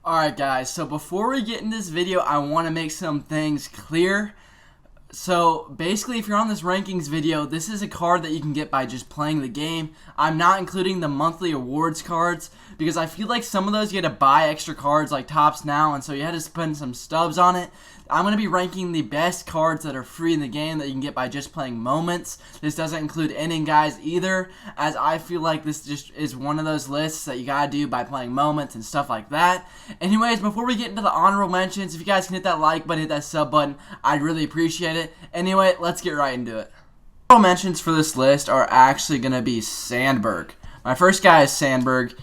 Alright guys, so before we get into this video, I want to make some things clear. So basically, if you're on this rankings video, this is a card that you can get by just playing the game. I'm not including the monthly awards cards because I feel like some of those you had to buy extra cards like Tops Now, and so you had to spend some stubs on it. I'm going to be ranking the best cards that are free in the game that you can get by just playing moments. This doesn't include inning guys either, as I feel like this just is one of those lists that you got to do by playing moments and stuff like that. Anyways, before we get into the honorable mentions, if you guys can hit that like button, hit that sub button, I'd really appreciate it. Anyway, let's get right into it. Honorable mentions for this list are actually going to be Sandberg. My first guy is Sandberg.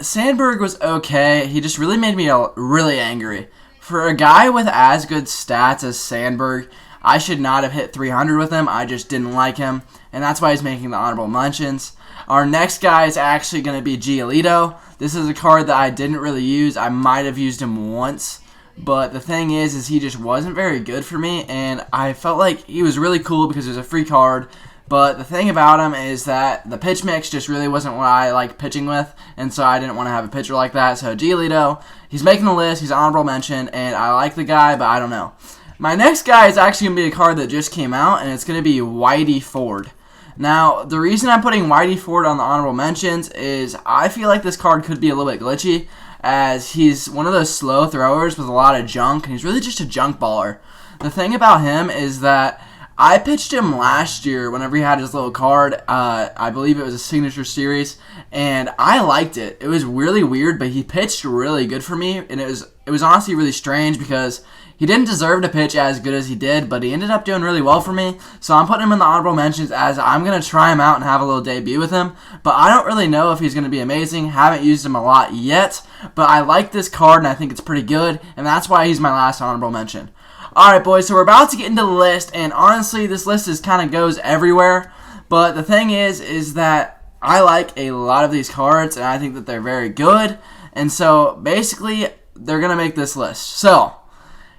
Sandberg was okay. He just really made me really angry. For a guy with as good stats as Sandberg, I should not have hit 300 with him. I just didn't like him, and that's why he's making the honorable mentions. Our next guy is actually going to be Geolito. This is a card that I didn't really use. I might have used him once, but the thing is he just wasn't very good for me, and I felt like he was really cool because it was a free card. But the thing about him is that the pitch mix just really wasn't what I like pitching with, and so I didn't want to have a pitcher like that. So Geolito, he's making the list, he's an honorable mention, and I like the guy, but I don't know. My next guy is actually going to be a card that just came out, and it's going to be Whitey Ford. Now, the reason I'm putting Whitey Ford on the honorable mentions is I feel like this card could be a little bit glitchy, as he's one of those slow throwers with a lot of junk, and he's really just a junk baller. The thing about him is that I pitched him last year whenever he had his little card. I believe it was a signature series, and I liked it. It was really weird, but he pitched really good for me, and it was honestly really strange because he didn't deserve to pitch as good as he did, but he ended up doing really well for me. So I'm putting him in the honorable mentions as I'm going to try him out and have a little debut with him. But I don't really know if he's going to be amazing. Haven't used him a lot yet, but I like this card, and I think it's pretty good, and that's why he's my last honorable mention. Alright boys, so we're about to get into the list, and honestly this list is kind of goes everywhere, but the thing is that I like a lot of these cards, and I think that they're very good, and so basically they're going to make this list. So,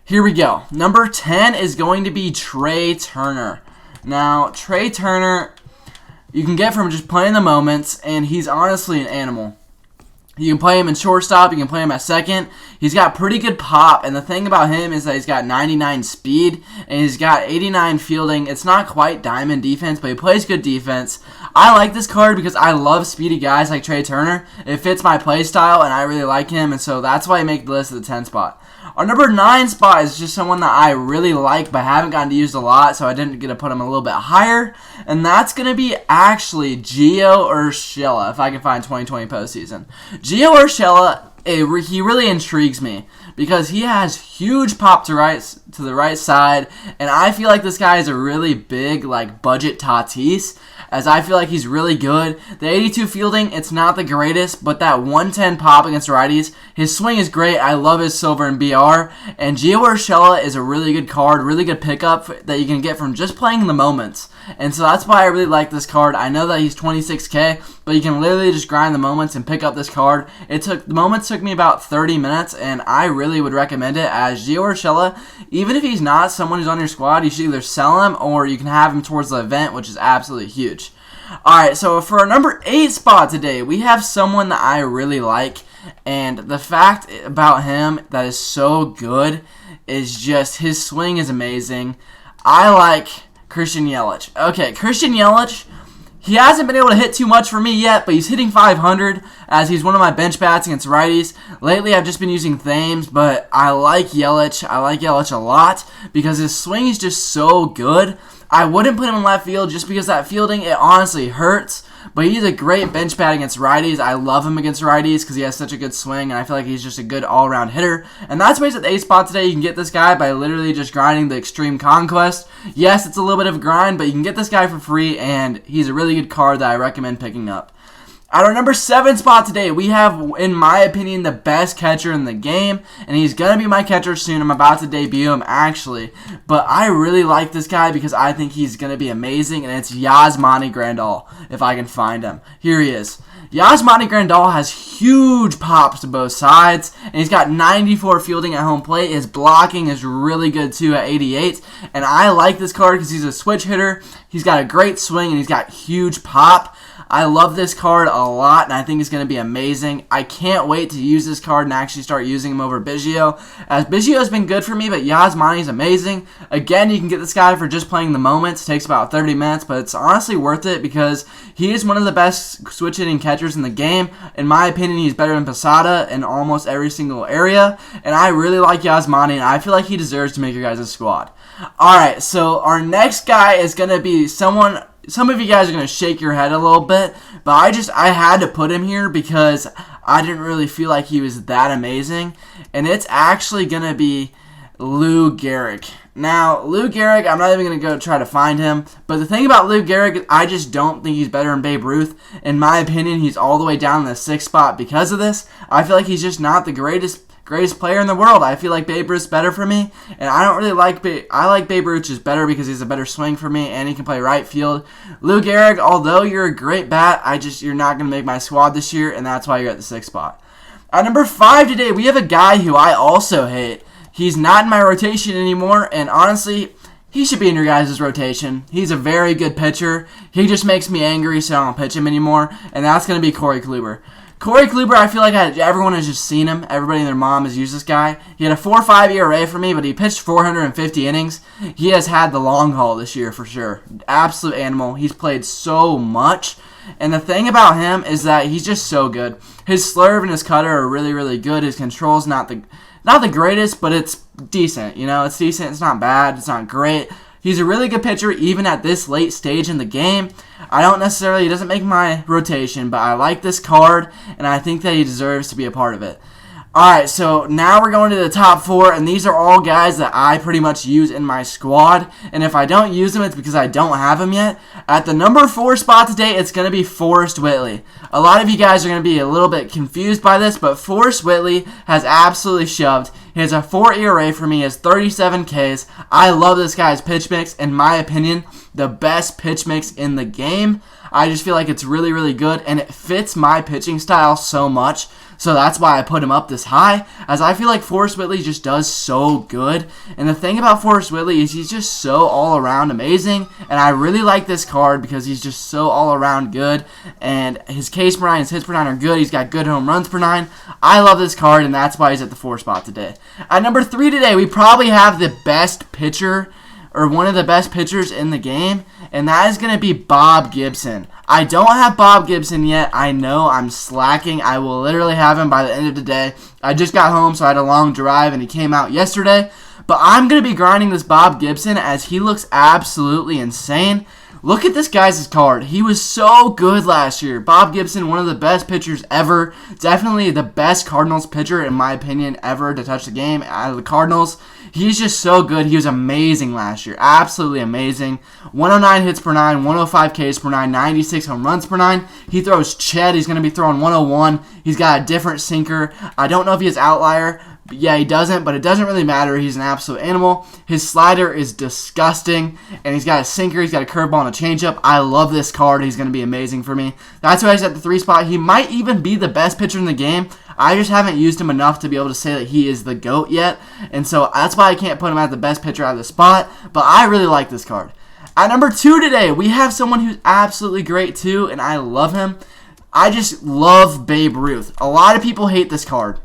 here we go. Number 10 is going to be Trey Turner. Now, Trey Turner, you can get from just playing the moments, and he's honestly an animal. You can play him in shortstop, you can play him at second. He's got pretty good pop, and the thing about him is that he's got 99 speed, and he's got 89 fielding. It's not quite diamond defense, but he plays good defense. I like this card because I love speedy guys like Trey Turner. It fits my play style, and I really like him, and so that's why I make the list at the 10 spot. Our number 9 spot is just someone that I really like but haven't gotten to use a lot, so I didn't get to put him a little bit higher, and that's going to be actually Gio Urshela, if I can find 2020 postseason. Gio Urshela, he really intrigues me because he has huge pop to the right side, and I feel like this guy is a really big budget Tatis, as I feel like he's really good. The 82 fielding, it's not the greatest, but that 110 pop against righties, his swing is great. I love his silver and BR, and Gio Urshela is a really good card, really good pickup that you can get from just playing the moments, and so that's why I really like this card. I know that he's 26K, but you can literally just grind the moments and pick up this card. The moments took me about 30 minutes, and I really would recommend it, as Gio Urshela, even if he's not someone who's on your squad, you should either sell him or you can have him towards the event, which is absolutely huge. Alright, so for our number 8 spot today, we have someone that I really like, and the fact about him that is so good is just his swing is amazing. I like Christian Yelich. Okay, Christian Yelich, he hasn't been able to hit too much for me yet, but he's hitting 500 as he's one of my bench bats against righties. Lately, I've just been using Thames, but I like Yelich. I like Yelich a lot because his swing is just so good. I wouldn't put him in left field just because that fielding, it honestly hurts, but he's a great bench bat against righties. I love him against righties because he has such a good swing, and I feel like he's just a good all-around hitter. And that's why he's at the 8 spot today. You can get this guy by literally just grinding the Extreme Conquest. Yes, it's a little bit of a grind, but you can get this guy for free, and he's a really good card that I recommend picking up. At our number 7 spot today, we have, in my opinion, the best catcher in the game, and he's going to be my catcher soon. I'm about to debut him, actually, but I really like this guy because I think he's going to be amazing, and it's Yasmani Grandal, if I can find him. Here he is. Yasmani Grandal has huge pops to both sides, and he's got 94 fielding at home plate. His blocking is really good, too, at 88, and I like this card because he's a switch hitter. He's got a great swing, and he's got huge pop. I love this card a lot, and I think it's going to be amazing. I can't wait to use this card and actually start using him over Biggio, as Biggio has been good for me, but Yasmani is amazing. Again, you can get this guy for just playing the moments. It takes about 30 minutes, but it's honestly worth it because he is one of the best switch-hitting catchers in the game. In my opinion, he's better than Posada in almost every single area, and I really like Yasmani, and I feel like he deserves to make your guys' squad. Alright, so our next guy is going to be someone, some of you guys are going to shake your head a little bit, but I had to put him here because I didn't really feel like he was that amazing, and it's actually going to be Lou Gehrig. Now, Lou Gehrig, I'm not even going to go try to find him, but the thing about Lou Gehrig, I just don't think he's better than Babe Ruth. In my opinion, he's all the way down in the 6th spot because of this. I feel like he's just not the greatest player in the world. I feel like Babe Ruth's better for me, and I don't really like I like Babe Ruth just better because he's a better swing for me, and he can play right field. Lou Gehrig, although you're a great bat, you're not going to make my squad this year, and that's why you're at the 6th spot. At number 5 today, we have a guy who I also hate. He's not in my rotation anymore, and honestly, he should be in your guys' rotation. He's a very good pitcher. He just makes me angry, so I don't pitch him anymore, and that's going to be Corey Kluber. Corey Kluber, I feel like everyone has just seen him. Everybody and their mom has used this guy. He had a 4.5 ERA for me, but he pitched 450 innings. He has had the long haul this year for sure. Absolute animal. He's played so much. And the thing about him is that he's just so good. His slurve and his cutter are really, really good. His control's not the greatest, but it's decent. You know, it's decent. It's not bad. It's not great. He's a really good pitcher even at this late stage in the game. He doesn't make my rotation, but I like this card, and I think that he deserves to be a part of it. Alright, so now we're going to the top 4, and these are all guys that I pretty much use in my squad, and if I don't use them, it's because I don't have them yet. At the number 4 spot today, it's going to be Forrest Whitley. A lot of you guys are going to be a little bit confused by this, but Forrest Whitley has absolutely shoved. He has a 4 ERA for me, he has 37 Ks. I love this guy's pitch mix. In my opinion, the best pitch mix in the game. I just feel like it's really, really good, and it fits my pitching style so much. So that's why I put him up this high, as I feel like Forrest Whitley just does so good. And the thing about Forrest Whitley is he's just so all-around amazing, and I really like this card because he's just so all-around good, and his Ks per 9, his hits per 9 are good. He's got good home runs per 9. I love this card, and that's why he's at the 4 spot today. At number 3 today, we probably have the best pitcher, or one of the best pitchers in the game, and that is going to be Bob Gibson. I don't have Bob Gibson yet. I know I'm slacking. I will literally have him by the end of the day. I just got home, so I had a long drive, and he came out yesterday. But I'm going to be grinding this Bob Gibson as he looks absolutely insane. Look at this guy's card. He was so good last year. Bob Gibson, one of the best pitchers ever. Definitely the best Cardinals pitcher, in my opinion, ever to touch the game out of the Cardinals. He's just so good. He was amazing last year. Absolutely amazing. 109 hits per 9, 105 Ks per 9, 96 home runs per 9. He throws Ched. He's going to be throwing 101. He's got a different sinker. I don't know if he has outlier. Yeah, he doesn't, but it doesn't really matter. He's an absolute animal. His slider is disgusting, and he's got a sinker, he's got a curveball and a changeup. I love this card. He's going to be amazing for me. That's why he's at the 3 spot. He might even be the best pitcher in the game. I just haven't used him enough to be able to say that he is the GOAT yet, and so that's why I can't put him at the best pitcher out of the spot, but I really like this card. At number 2 today, we have someone who's absolutely great too, and I love him. I just love Babe Ruth. A lot of people hate this card.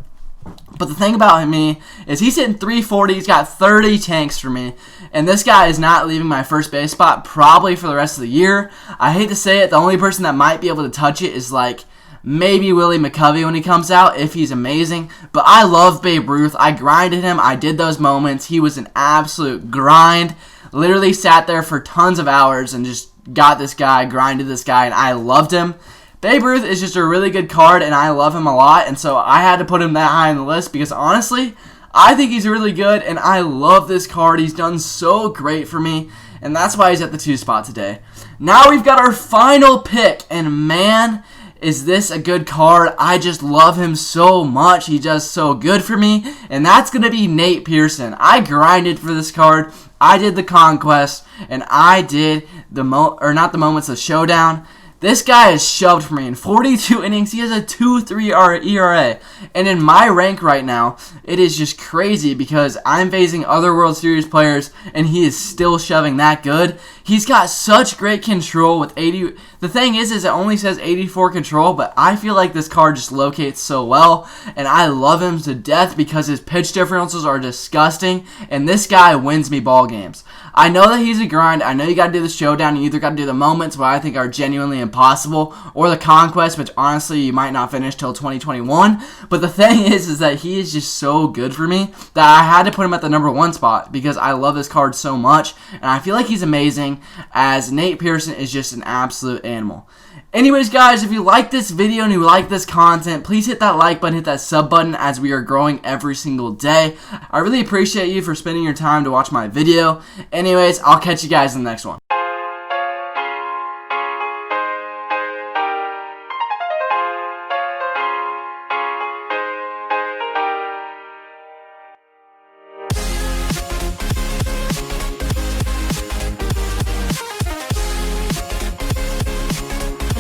But the thing about me is he's hitting 340. He's got 30 tanks for me. And this guy is not leaving my first base spot probably for the rest of the year. I hate to say it. The only person that might be able to touch it is like maybe Willie McCovey when he comes out if he's amazing. But I love Babe Ruth. I grinded him. I did those moments. He was an absolute grind. Literally sat there for tons of hours and just got this guy, grinded this guy, and I loved him. Babe Ruth is just a really good card, and I love him a lot, and so I had to put him that high on the list because, honestly, I think he's really good, and I love this card. He's done so great for me, and that's why he's at the 2 spot today. Now we've got our final pick, and man, is this a good card. I just love him so much. He does so good for me, and that's going to be Nate Pearson. I grinded for this card. I did the Conquest, and I did the Showdown. This guy is shoved for me. In 42 innings, he has a 2.3 ERA. And in my rank right now, it is just crazy because I'm facing other World Series players, and he is still shoving that good. He's got such great control with 80. The thing is it only says 84 control, but I feel like this card just locates so well, and I love him to death because his pitch differentials are disgusting, and this guy wins me ball games. I know that he's a grind. I know you got to do the showdown. You either got to do the moments, what I think are genuinely impossible, or the conquest, which honestly you might not finish till 2021. But the thing is that he is just so good for me that I had to put him at the number 1 spot because I love this card so much, and I feel like he's amazing, as Nate Pearson is just an absolute animal. Anyways, guys, if you like this video and you like this content, please hit that like button, hit that sub button, as we are growing every single day. I really appreciate you for spending your time to watch my video. Anyways, I'll catch you guys in the next one.